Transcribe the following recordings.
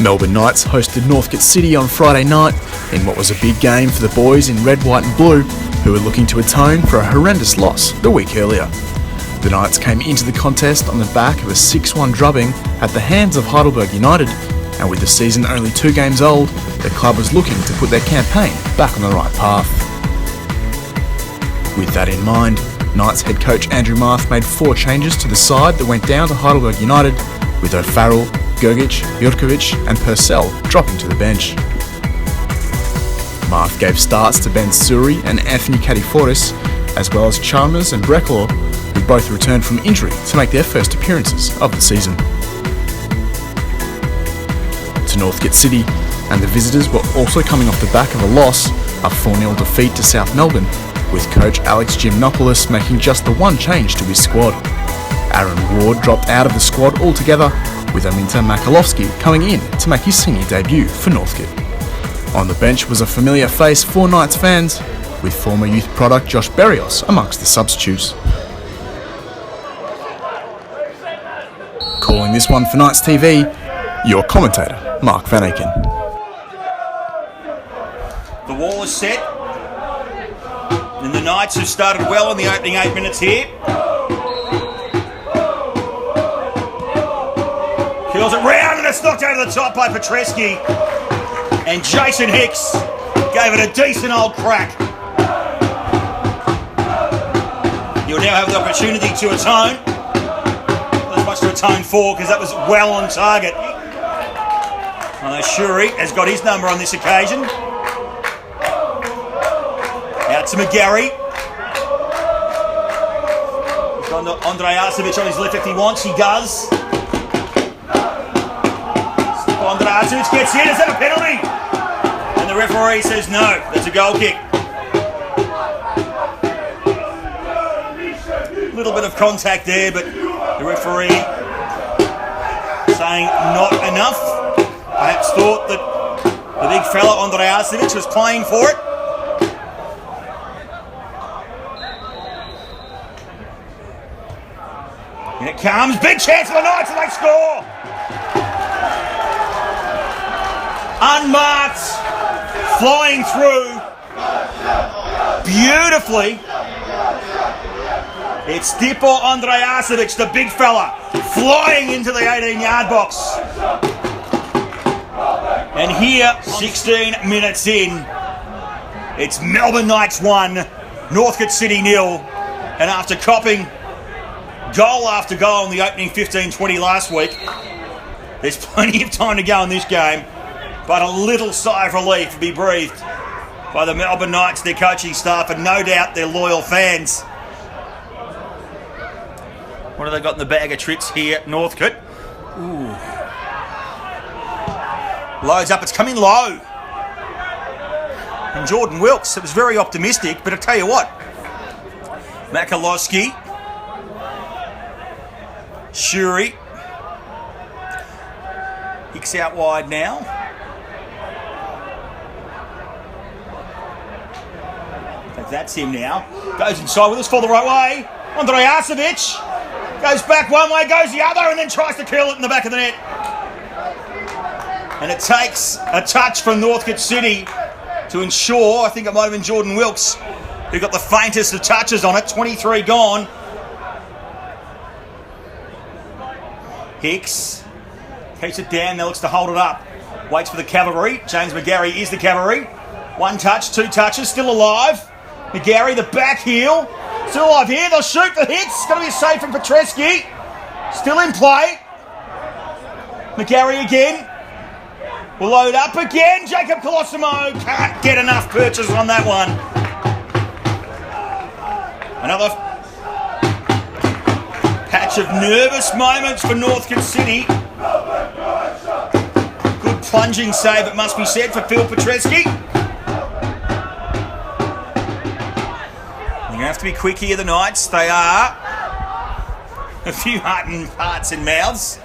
Melbourne Knights hosted Northcote City on Friday night in what was a big game for the boys in red, white and blue, who were looking to atone for a horrendous loss the week earlier. The Knights came into the contest on the back of a 6-1 drubbing at the hands of Heidelberg United, and with the season only 2 games old, the club was looking to put their campaign back on the right path. With that in mind, Knights head coach Andrew Marth made 4 changes to the side that went down to Heidelberg United, with O'Farrell, Gergic, Jurkovic and Purcell dropping to the bench. Marth gave starts to Ben Suri and Anthony Katiforis, as well as Chalmers and Breckelaw, who both returned from injury to make their first appearances of the season. To Northcote City, and the visitors were also coming off the back of a loss, a 4-0 defeat to South Melbourne, with coach Alex Gymnopoulos making just the one change to his squad. Aaron Ward dropped out of the squad altogether, with Aminta Makalovsky coming in to make his senior debut for Northcote. On the bench was a familiar face for Knights fans, with former youth product Josh Berrios amongst the substitutes. Calling this one for Knights TV, your commentator, Mark Van Aken. The wall is set, and the Knights have started well in the opening 8 minutes here. Kills it round and it's knocked over the top by Petreski. And Jason Hicks gave it a decent old crack. You'll now have the opportunity to atone. There's much to atone for because that was well on target. Shuri has got his number on this occasion. Out to McGarry. He's gone to Andrei Arcevic on his left if he wants. He does. Andrei Arcevic gets in. Is that a penalty? And the referee says no. That's a goal kick. A little bit of contact there, but the referee saying not enough. Perhaps thought that the big fella Andrei Arcevic was playing for it. And it comes. Big chance for the Knights and they score. Unmarked, flying through beautifully. It's Stipo Andrei Arcevic, the big fella, flying into the 18-yard box. And here, 16 minutes in, it's Melbourne Knights 1, Northcote City 0. And after copping goal after goal in the opening 15-20 last week, there's plenty of time to go in this game. But a little sigh of relief will be breathed by the Melbourne Knights, their coaching staff, and no doubt their loyal fans. What have they got in the bag of tricks here at Northcote? Ooh. Loads up, it's coming low. And Jordan Wilkes, it was very optimistic, but I tell you what, Makalowski, Shuri, Hicks out wide now. That's him now. Goes inside with us for the right way. Andrei Arcevic goes back one way, goes the other, and then tries to curl it in the back of the net. And it takes a touch from Northcote City to ensure, I think it might have been Jordan Wilkes who got the faintest of touches on it. 23 gone. Hicks keeps it down, now looks to hold it up. Waits for the cavalry. James McGarry is the cavalry. 1 touch, 2 touches, still alive. McGarry, the back heel. Still alive here. They'll shoot the hits. It's going to be a save from Petreski. Still in play. McGarry again. Will load up again. Jacob Colosimo can't get enough purchase on that one. Another patch of nervous moments for Northcote City. Good plunging save, it must be said, for Phil Petreski. They're going to have to be quick here, the Knights. They are. a few hearts and mouths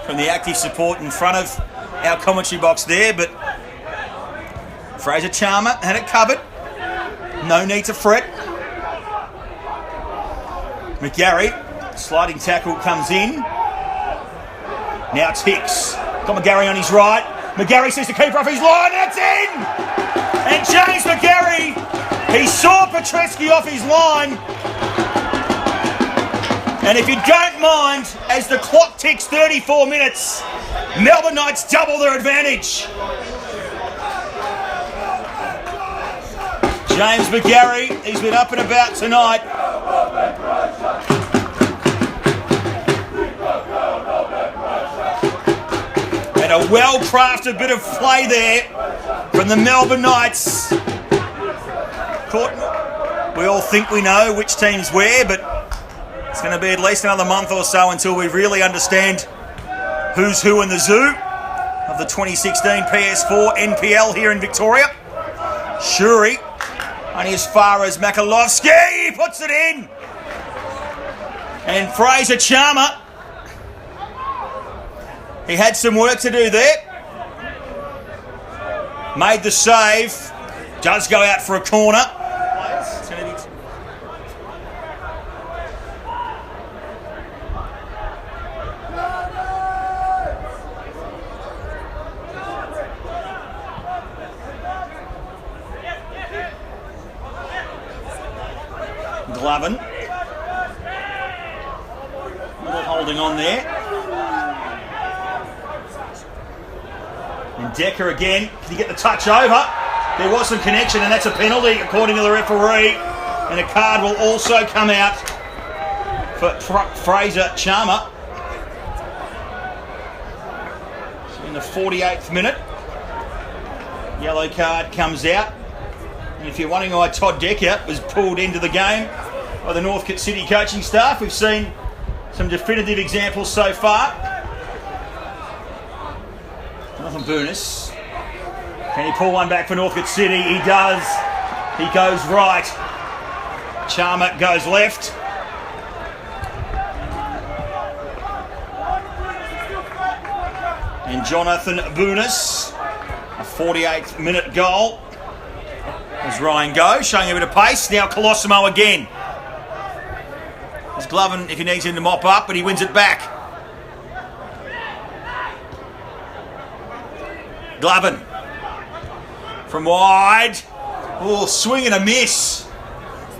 from the active support in front of our commentary box there, but Fraser Chalmer had it covered. No need to fret. McGarry, sliding tackle comes in. Now it's Hicks. Got McGarry on his right. McGarry sees the keeper off his line. That's in! And James McGarry, he saw Petreski off his line. And if you don't mind, as the clock ticks 34 minutes, Melbourne Knights double their advantage. James McGarry, he's been up and about tonight. And a well-crafted bit of play there from the Melbourne Knights. We all think we know which team's where, but it's going to be at least another month or so until we really understand who's who in the zoo of the 2016 PS4 NPL here in Victoria. Shuri, only as far as Makalovsky, he puts it in. And Fraser Chalmer, he had some work to do there. Made the save. Does go out for a corner. Glovin. Little holding on there. And Decker again. Can he get the touch over? There was some connection, and that's a penalty according to the referee. And a card will also come out for Fraser Chalmer. So in the 48th minute, yellow card comes out. And if you're wondering why Todd Decker was pulled into the game by the Northcote City coaching staff, we've seen some definitive examples so far. Jonathan Boonis. Can he pull one back for Northcote City? He does. He goes right. Chalmer goes left. And Jonathan Boonis, a 48th minute goal. There's Ryan Go, showing a bit of pace. Now Colosimo again. There's Glovin if he needs him to mop up, but he wins it back. Glovin from wide. Oh, swing and a miss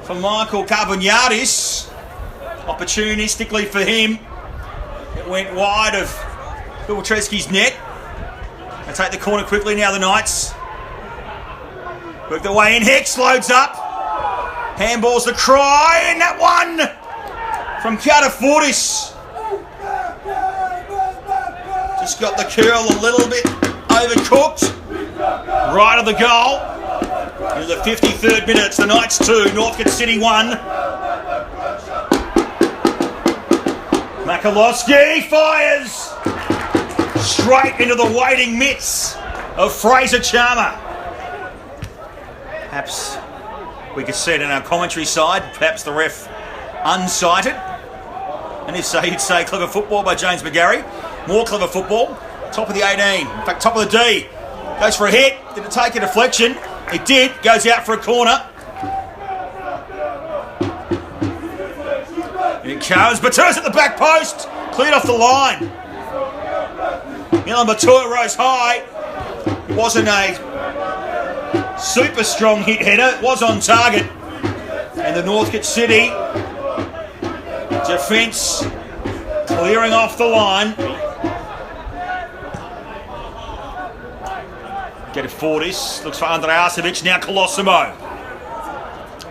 for Michael Carbonaris. Opportunistically for him. It went wide of Bill Petreski's net. They take the corner quickly now, the Knights. Work their way in. Hicks loads up. Handballs the cry, and that one from Kiatafordis. Just got the curl a little bit overcooked. Right of the goal. In the 53rd minute, it's the Knights 2, Northcote City 1. Makalovsky fires straight into the waiting mitts of Fraser Chalmer. Perhaps we could see it in our commentary side, perhaps the ref unsighted. And if so, you'd say clever football by James McGarry. More clever football. Top of the 18. In fact, top of the D. Goes for a hit. Did it take a deflection? It did. Goes out for a corner. And it comes. Batua's at the back post. Cleared off the line. Milan Batua rose high. It wasn't a super strong hit header. It was on target. And the Northcote City defence clearing off the line. Kiatafordis looks for Andreasevic. Now Colosimo.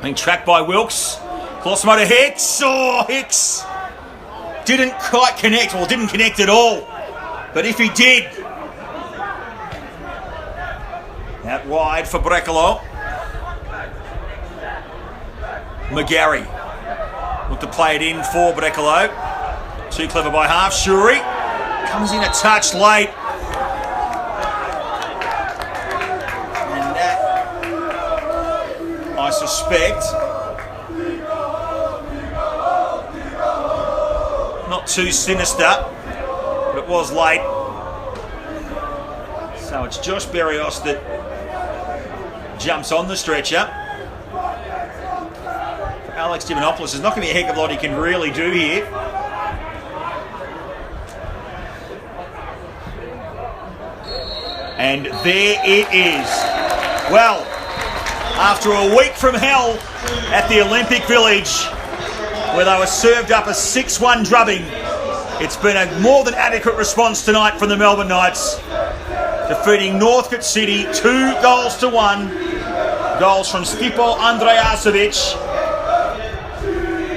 Being tracked by Wilkes. Colosimo to Hicks. Oh, Hicks didn't quite connect. Well, didn't connect at all. But if he did, out wide for Brecalo. McGarry looked to play it in for Brecalo. Too clever by half. Shuri comes in a touch late. And that, I suspect, not too sinister, but it was late. So it's Josh Berrios that jumps on the stretcher. For Alex Giannopoulos, there's not going to be a heck of a lot he can really do here. And there it is. Well, after a week from hell at the Olympic Village, where they were served up a 6-1 drubbing, it's been a more than adequate response tonight from the Melbourne Knights, defeating Northcote City 2-1. Goals from Stipo Andrejasevic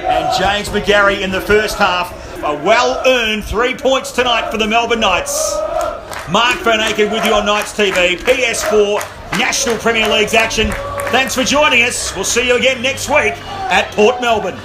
and James McGarry in the first half. A well-earned 3 points tonight for the Melbourne Knights. Mark Van Aken with you on Knights TV, PS4 National Premier League's action. Thanks for joining us. We'll see you again next week at Port Melbourne.